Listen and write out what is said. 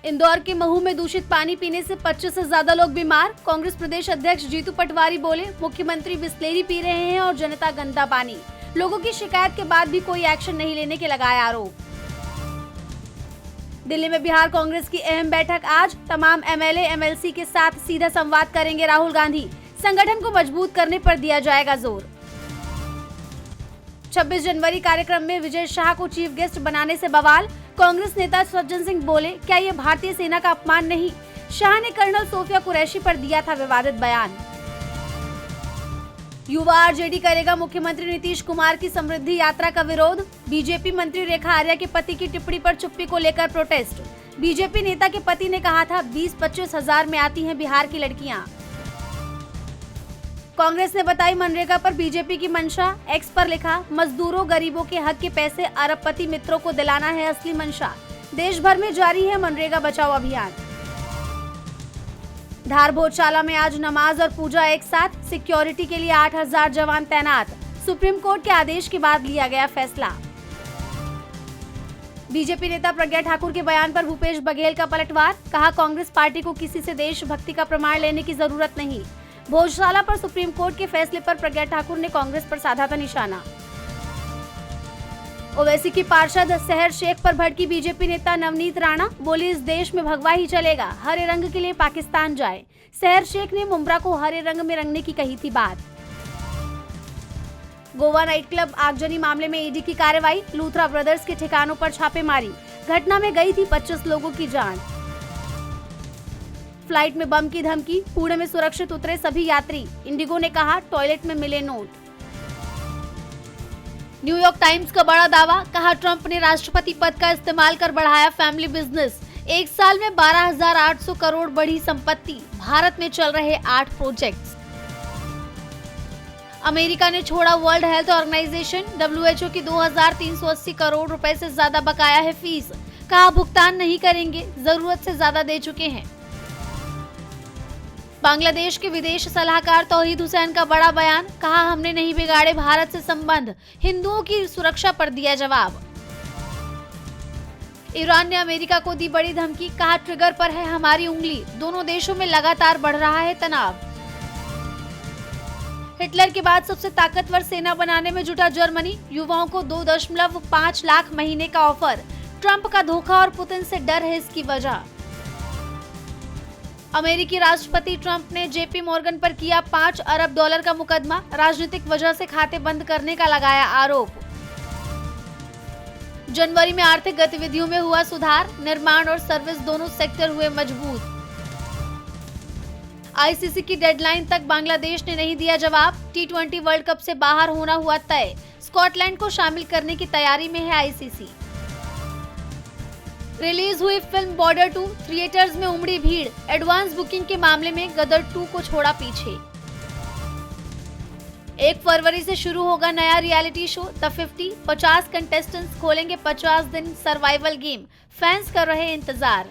इंदौर के महू में दूषित पानी पीने से 25 से ज्यादा लोग बीमार। कांग्रेस प्रदेश अध्यक्ष जीतू पटवारी बोले, मुख्यमंत्री बिस्लेरी पी रहे हैं और जनता गंदा पानी। लोगों की शिकायत के बाद भी कोई एक्शन नहीं लेने के लगाए आरोप। दिल्ली में बिहार कांग्रेस की अहम बैठक आज। तमाम एमएलए एमएलसी के साथ सीधा संवाद करेंगे राहुल गांधी। संगठन को मजबूत करने पर दिया जाएगा जोर। 26 जनवरी कार्यक्रम में विजय शाह को चीफ गेस्ट बनाने से बवाल। कांग्रेस नेता सज्जन सिंह बोले, क्या ये भारतीय सेना का अपमान नहीं? शाह ने कर्नल सोफिया कुरैशी पर दिया था विवादित बयान। युवा आरजेडी करेगा मुख्यमंत्री नीतीश कुमार की समृद्धि यात्रा का विरोध। बीजेपी मंत्री रेखा आर्या के पति की टिप्पणी पर चुप्पी को लेकर प्रोटेस्ट। बीजेपी नेता के पति ने कहा था 20-25 हजार में आती हैं बिहार की लड़कियां। कांग्रेस ने बताई मनरेगा पर बीजेपी की मंशा। एक्स पर लिखा, मजदूरों गरीबों के हक के पैसे अरबपति मित्रों को दिलाना है असली मंशा। देश भर में जारी है मनरेगा बचाओ अभियान। धार भोजशाला में आज नमाज और पूजा एक साथ। सिक्योरिटी के लिए 8000 जवान तैनात। सुप्रीम कोर्ट के आदेश के बाद लिया गया फैसला। बीजेपी नेता प्रज्ञा ठाकुर के बयान पर भूपेश बघेल का पलटवार। कहा, कांग्रेस पार्टी को किसी से देशभक्ति का प्रमाण लेने की जरूरत नहीं। भोजशाला पर सुप्रीम कोर्ट के फैसले पर प्रज्ञा ठाकुर ने कांग्रेस पर साधा था निशाना। ओवैसी की पार्षद सहर शेख पर भड़की बीजेपी नेता नवनीत राणा। बोली, इस देश में भगवा ही चलेगा, हरे रंग के लिए पाकिस्तान जाए। सहर शेख ने मुमरा को हरे रंग में रंगने की कही थी बात। गोवा नाइट क्लब आगजनी मामले में ईडी की कार्रवाई। लूथरा ब्रदर्स के ठिकानों पर छापेमारी। घटना में गई थी 25 लोगों की जान। फ्लाइट में बम की धमकी। कूड़े में सुरक्षित उतरे सभी यात्री। इंडिगो ने कहा, टॉयलेट में मिले नोट। न्यूयॉर्क टाइम्स का बड़ा दावा। कहा, ट्रंप ने राष्ट्रपति पद का इस्तेमाल कर बढ़ाया फैमिली बिजनेस। एक साल में 12,800 करोड़ बढ़ी संपत्ति। भारत में चल रहे 8 प्रोजेक्ट्स। अमेरिका ने छोड़ा वर्ल्ड हेल्थ ऑर्गेनाइजेशन। WHO की 2,380 करोड़ रुपए से ज्यादा बकाया है फीस। कहा, भुगतान नहीं करेंगे, जरूरत से ज्यादा दे चुके हैं। बांग्लादेश के विदेश सलाहकार तौहीद हुसैन का बड़ा बयान। कहा, हमने नहीं बिगाड़े भारत से संबंध, हिंदुओं की सुरक्षा पर दिया जवाब। ईरान ने अमेरिका को दी बड़ी धमकी। कहा, ट्रिगर पर है हमारी उंगली। दोनों देशों में लगातार बढ़ रहा है तनाव। हिटलर के बाद सबसे ताकतवर सेना बनाने में जुटा जर्मनी। युवाओं को 2.5 लाख महीने का ऑफर। ट्रंप का धोखा और पुतिन से डर है इसकी वजह। अमेरिकी राष्ट्रपति ट्रंप ने जेपी मॉर्गन पर किया $5 अरब का मुकदमा। राजनीतिक वजह से खाते बंद करने का लगाया आरोप। जनवरी में आर्थिक गतिविधियों में हुआ सुधार। निर्माण और सर्विस दोनों सेक्टर हुए मजबूत। आईसीसी की डेडलाइन तक बांग्लादेश ने नहीं दिया जवाब। T20 वर्ल्ड कप से बाहर होना हुआ तय। स्कॉटलैंड को शामिल करने की तैयारी में है आईसीसी। रिलीज हुई फिल्म बॉर्डर 2। थिएटर्स में उमड़ी भीड़। एडवांस बुकिंग के मामले में गदर 2 को छोड़ा पीछे। 1 फरवरी से शुरू होगा नया रियलिटी शो द 50। 50 कंटेस्टेंट्स खोलेंगे 50 दिन सर्वाइवल गेम। फैंस कर रहे इंतजार।